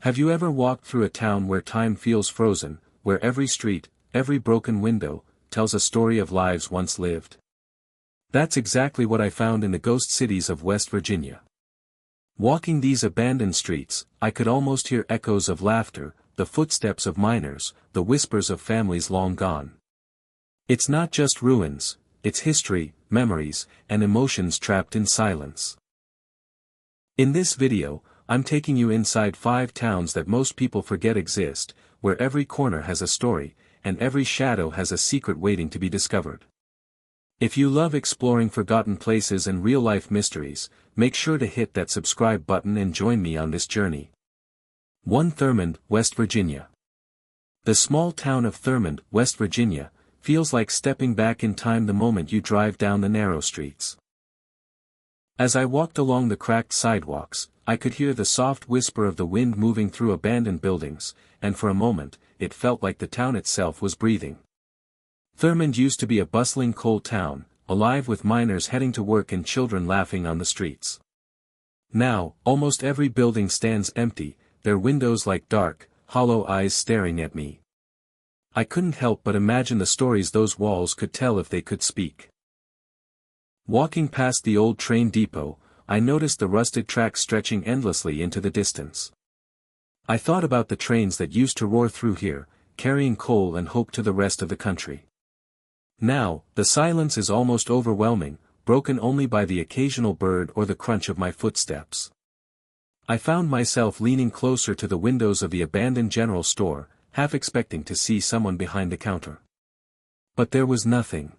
Have you ever walked through a town where time feels frozen, where every street, every broken window, tells a story of lives once lived? That's exactly what I found in the ghost cities of West Virginia. Walking these abandoned streets, I could almost hear echoes of laughter, the footsteps of miners, the whispers of families long gone. It's not just ruins, it's history, memories, and emotions trapped in silence. In this video, I'm taking you inside 5 towns that most people forget exist, where every corner has a story, and every shadow has a secret waiting to be discovered. If you love exploring forgotten places and real-life mysteries, make sure to hit that subscribe button and join me on this journey. 1. Thurmond, West Virginia. The small town of Thurmond, West Virginia, feels like stepping back in time the moment you drive down the narrow streets. As I walked along the cracked sidewalks, I could hear the soft whisper of the wind moving through abandoned buildings, and for a moment, it felt like the town itself was breathing. Thurmond used to be a bustling coal town, alive with miners heading to work and children laughing on the streets. Now, almost every building stands empty, their windows like dark, hollow eyes staring at me. I couldn't help but imagine the stories those walls could tell if they could speak. Walking past the old train depot, I noticed the rusted tracks stretching endlessly into the distance. I thought about the trains that used to roar through here, carrying coal and hope to the rest of the country. Now, the silence is almost overwhelming, broken only by the occasional bird or the crunch of my footsteps. I found myself leaning closer to the windows of the abandoned general store, half expecting to see someone behind the counter. But there was nothing.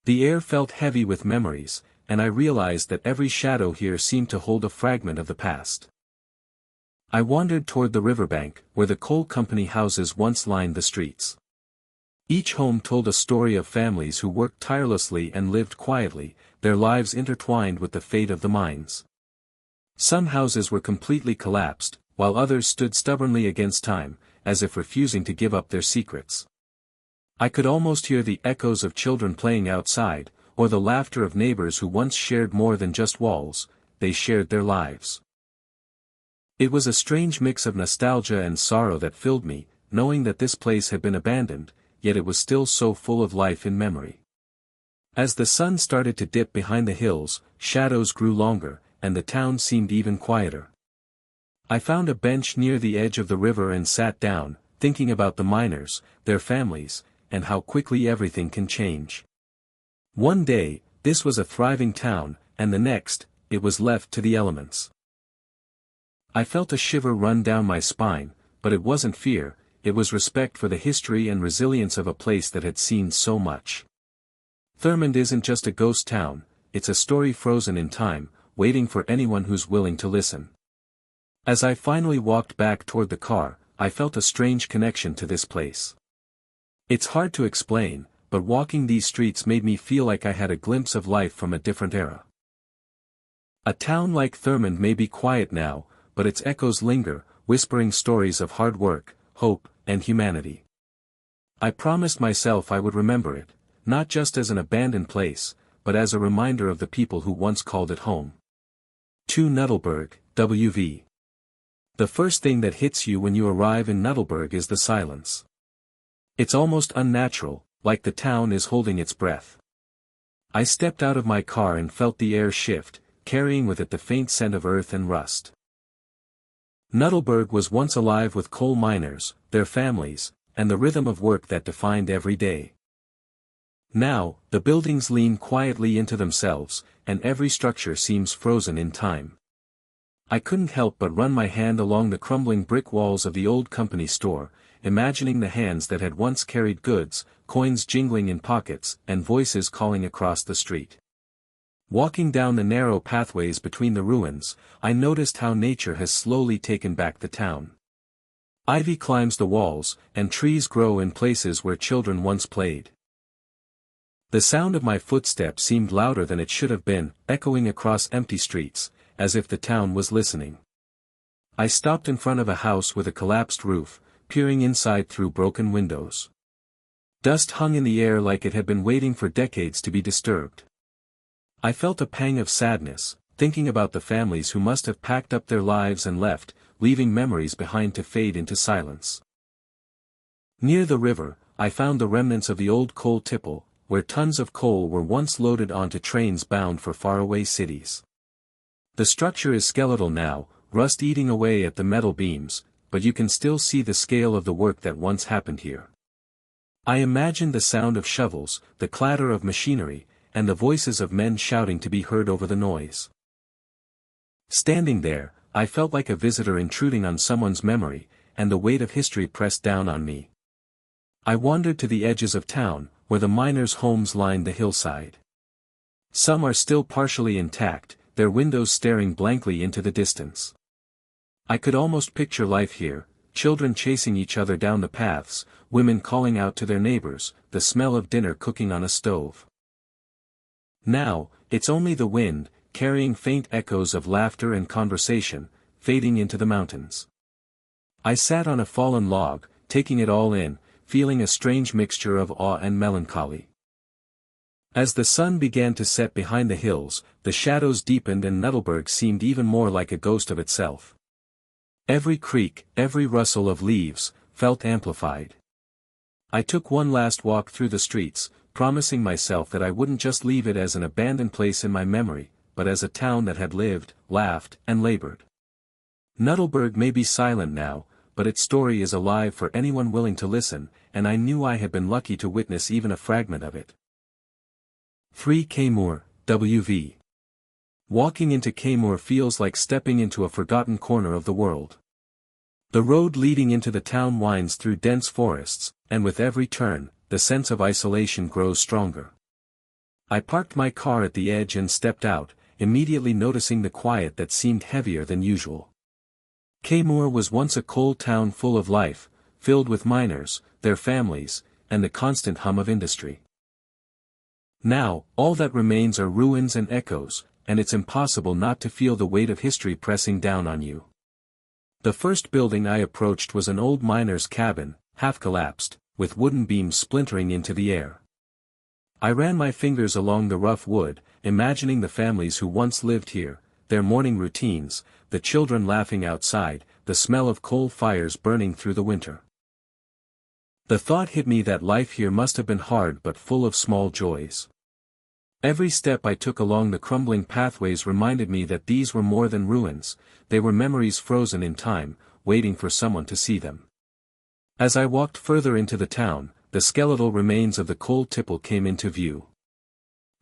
The air felt heavy with memories, and I realized that every shadow here seemed to hold a fragment of the past. I wandered toward the riverbank, where the coal company houses once lined the streets. Each home told a story of families who worked tirelessly and lived quietly, their lives intertwined with the fate of the mines. Some houses were completely collapsed, while others stood stubbornly against time, as if refusing to give up their secrets. I could almost hear the echoes of children playing outside, or the laughter of neighbors who once shared more than just walls, they shared their lives. It was a strange mix of nostalgia and sorrow that filled me, knowing that this place had been abandoned, yet it was still so full of life in memory. As the sun started to dip behind the hills, shadows grew longer, and the town seemed even quieter. I found a bench near the edge of the river and sat down, thinking about the miners, their families, and how quickly everything can change. One day, this was a thriving town, and the next, it was left to the elements. I felt a shiver run down my spine, but it wasn't fear, it was respect for the history and resilience of a place that had seen so much. Thurmond isn't just a ghost town, it's a story frozen in time, waiting for anyone who's willing to listen. As I finally walked back toward the car, I felt a strange connection to this place. It's hard to explain, but walking these streets made me feel like I had a glimpse of life from a different era. A town like Thurmond may be quiet now, but its echoes linger, whispering stories of hard work, hope, and humanity. I promised myself I would remember it, not just as an abandoned place, but as a reminder of the people who once called it home. 2. Nuttleburg, WV. The first thing that hits you when you arrive in Nuttleburg is the silence. It's almost unnatural, like the town is holding its breath. I stepped out of my car and felt the air shift, carrying with it the faint scent of earth and rust. Nuttleburg was once alive with coal miners, their families, and the rhythm of work that defined every day. Now, the buildings lean quietly into themselves, and every structure seems frozen in time. I couldn't help but run my hand along the crumbling brick walls of the old company store, imagining the hands that had once carried goods, coins jingling in pockets, and voices calling across the street. Walking down the narrow pathways between the ruins, I noticed how nature has slowly taken back the town. Ivy climbs the walls, and trees grow in places where children once played. The sound of my footsteps seemed louder than it should have been, echoing across empty streets, as if the town was listening. I stopped in front of a house with a collapsed roof, peering inside through broken windows. Dust hung in the air like it had been waiting for decades to be disturbed. I felt a pang of sadness, thinking about the families who must have packed up their lives and left, leaving memories behind to fade into silence. Near the river, I found the remnants of the old coal tipple, where tons of coal were once loaded onto trains bound for faraway cities. The structure is skeletal now, rust eating away at the metal beams, but you can still see the scale of the work that once happened here. I imagined the sound of shovels, the clatter of machinery, and the voices of men shouting to be heard over the noise. Standing there, I felt like a visitor intruding on someone's memory, and the weight of history pressed down on me. I wandered to the edges of town, where the miners' homes lined the hillside. Some are still partially intact, their windows staring blankly into the distance. I could almost picture life here, children chasing each other down the paths, women calling out to their neighbors, the smell of dinner cooking on a stove. Now, it's only the wind, carrying faint echoes of laughter and conversation, fading into the mountains. I sat on a fallen log, taking it all in, feeling a strange mixture of awe and melancholy. As the sun began to set behind the hills, the shadows deepened and Nuttleburg seemed even more like a ghost of itself. Every creak, every rustle of leaves, felt amplified. I took one last walk through the streets, promising myself that I wouldn't just leave it as an abandoned place in my memory, but as a town that had lived, laughed, and labored. Nuttleburg may be silent now, but its story is alive for anyone willing to listen, and I knew I had been lucky to witness even a fragment of it. 3 Kaymore, W.V. Walking into Kaymore feels like stepping into a forgotten corner of the world. The road leading into the town winds through dense forests, and with every turn, the sense of isolation grows stronger. I parked my car at the edge and stepped out, immediately noticing the quiet that seemed heavier than usual. Kaymore was once a coal town full of life, filled with miners, their families, and the constant hum of industry. Now, all that remains are ruins and echoes, and it's impossible not to feel the weight of history pressing down on you. The first building I approached was an old miner's cabin, half collapsed, with wooden beams splintering into the air. I ran my fingers along the rough wood, imagining the families who once lived here, their morning routines, the children laughing outside, the smell of coal fires burning through the winter. The thought hit me that life here must have been hard but full of small joys. Every step I took along the crumbling pathways reminded me that these were more than ruins, they were memories frozen in time, waiting for someone to see them. As I walked further into the town, the skeletal remains of the coal tipple came into view.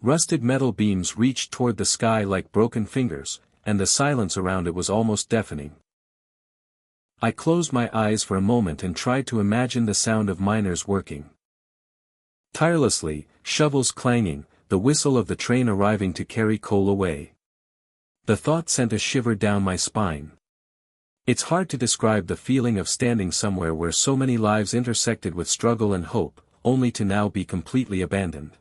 Rusted metal beams reached toward the sky like broken fingers, and the silence around it was almost deafening. I closed my eyes for a moment and tried to imagine the sound of miners working tirelessly, shovels clanging, the whistle of the train arriving to carry coal away. The thought sent a shiver down my spine. It's hard to describe the feeling of standing somewhere where so many lives intersected with struggle and hope, only to now be completely abandoned.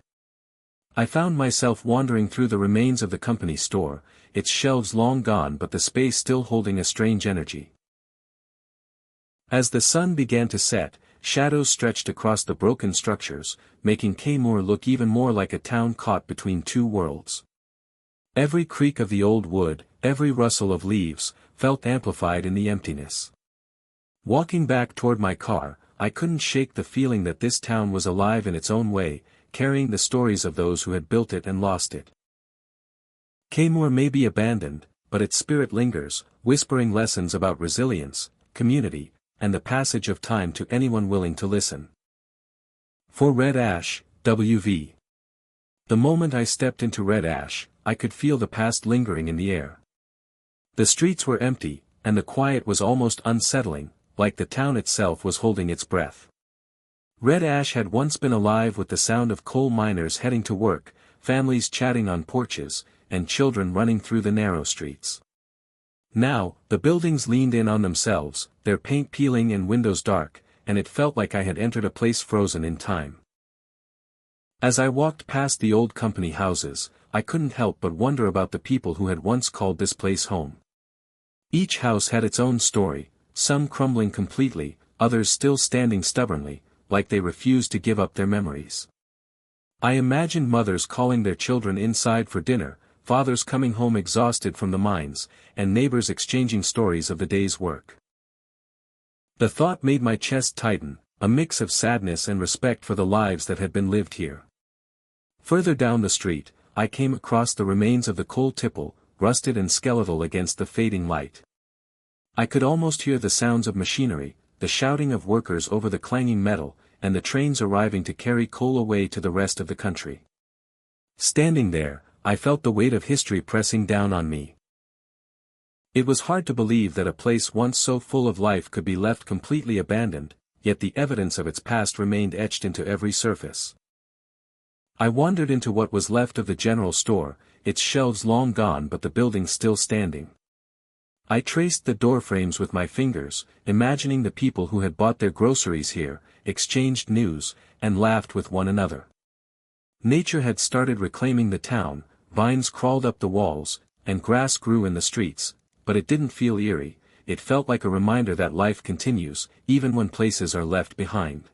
I found myself wandering through the remains of the company store, its shelves long gone but the space still holding a strange energy. As the sun began to set, shadows stretched across the broken structures, making Kaymore look even more like a town caught between two worlds. Every creak of the old wood, every rustle of leaves, felt amplified in the emptiness. Walking back toward my car, I couldn't shake the feeling that this town was alive in its own way, carrying the stories of those who had built it and lost it. Kaymore may be abandoned, but its spirit lingers, whispering lessons about resilience, community, and the passage of time to anyone willing to listen. For Red Ash, W.V. The moment I stepped into Red Ash, I could feel the past lingering in the air. The streets were empty, and the quiet was almost unsettling, like the town itself was holding its breath. Red Ash had once been alive with the sound of coal miners heading to work, families chatting on porches, and children running through the narrow streets. Now, the buildings leaned in on themselves, their paint peeling and windows dark, and it felt like I had entered a place frozen in time. As I walked past the old company houses, I couldn't help but wonder about the people who had once called this place home. Each house had its own story, some crumbling completely, others still standing stubbornly, like they refused to give up their memories. I imagined mothers calling their children inside for dinner, fathers coming home exhausted from the mines, and neighbors exchanging stories of the day's work. The thought made my chest tighten, a mix of sadness and respect for the lives that had been lived here. Further down the street, I came across the remains of the coal tipple, rusted and skeletal against the fading light. I could almost hear the sounds of machinery, the shouting of workers over the clanging metal, and the trains arriving to carry coal away to the rest of the country. Standing there, I felt the weight of history pressing down on me. It was hard to believe that a place once so full of life could be left completely abandoned, yet the evidence of its past remained etched into every surface. I wandered into what was left of the general store, its shelves long gone but the building still standing. I traced the doorframes with my fingers, imagining the people who had bought their groceries here, exchanged news, and laughed with one another. Nature had started reclaiming the town, vines crawled up the walls, and grass grew in the streets, but it didn't feel eerie, it felt like a reminder that life continues, even when places are left behind.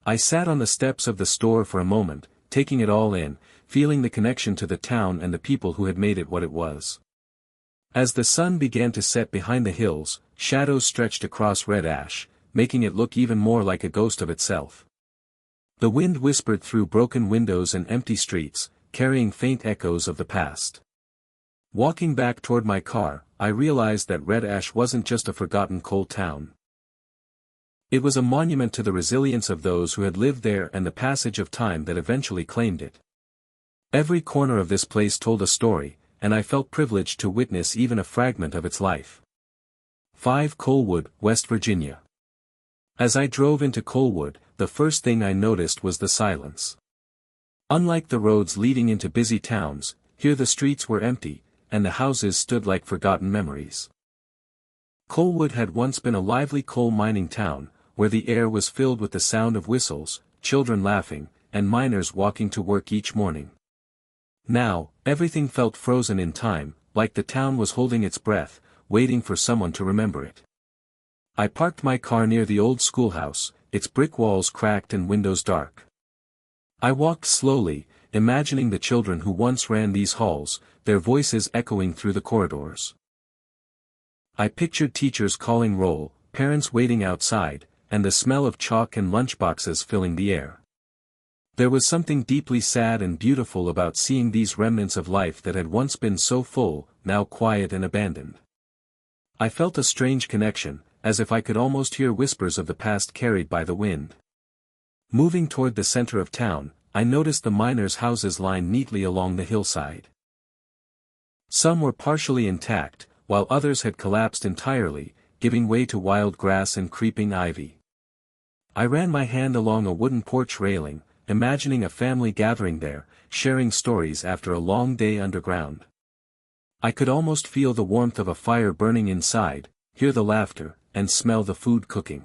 I sat on the steps of the store for a moment, taking it all in, feeling the connection to the town and the people who had made it what it was. As the sun began to set behind the hills, shadows stretched across red ash, making it look even more like a ghost of itself. The wind whispered through broken windows and empty streets, carrying faint echoes of the past. Walking back toward my car, I realized that Red Ash wasn't just a forgotten coal town. It was a monument to the resilience of those who had lived there and the passage of time that eventually claimed it. Every corner of this place told a story, and I felt privileged to witness even a fragment of its life. 5 Coalwood, West Virginia. As I drove into Coalwood, the first thing I noticed was the silence. Unlike the roads leading into busy towns, here the streets were empty, and the houses stood like forgotten memories. Coalwood had once been a lively coal mining town, where the air was filled with the sound of whistles, children laughing, and miners walking to work each morning. Now, everything felt frozen in time, like the town was holding its breath, waiting for someone to remember it. I parked my car near the old schoolhouse, its brick walls cracked and windows dark. I walked slowly, imagining the children who once ran these halls, their voices echoing through the corridors. I pictured teachers calling roll, parents waiting outside, and the smell of chalk and lunchboxes filling the air. There was something deeply sad and beautiful about seeing these remnants of life that had once been so full, now quiet and abandoned. I felt a strange connection, as if I could almost hear whispers of the past carried by the wind. Moving toward the center of town, I noticed the miners' houses lined neatly along the hillside. Some were partially intact, while others had collapsed entirely, giving way to wild grass and creeping ivy. I ran my hand along a wooden porch railing, imagining a family gathering there, sharing stories after a long day underground. I could almost feel the warmth of a fire burning inside, hear the laughter, and smell the food cooking.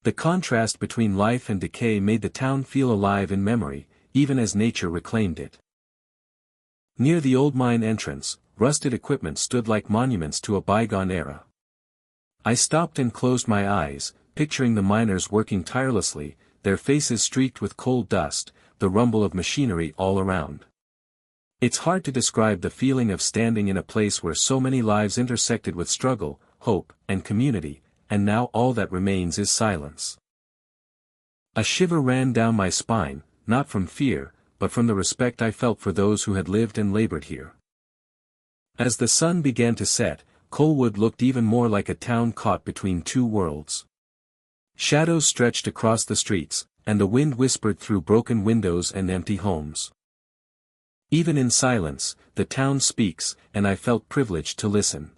The contrast between life and decay made the town feel alive in memory, even as nature reclaimed it. Near the old mine entrance, rusted equipment stood like monuments to a bygone era. I stopped and closed my eyes, picturing the miners working tirelessly, their faces streaked with coal dust, the rumble of machinery all around. It's hard to describe the feeling of standing in a place where so many lives intersected with struggle, hope, and community, and now all that remains is silence. A shiver ran down my spine, not from fear, but from the respect I felt for those who had lived and labored here. As the sun began to set, Coalwood looked even more like a town caught between two worlds. Shadows stretched across the streets, and the wind whispered through broken windows and empty homes. Even in silence, the town speaks, and I felt privileged to listen.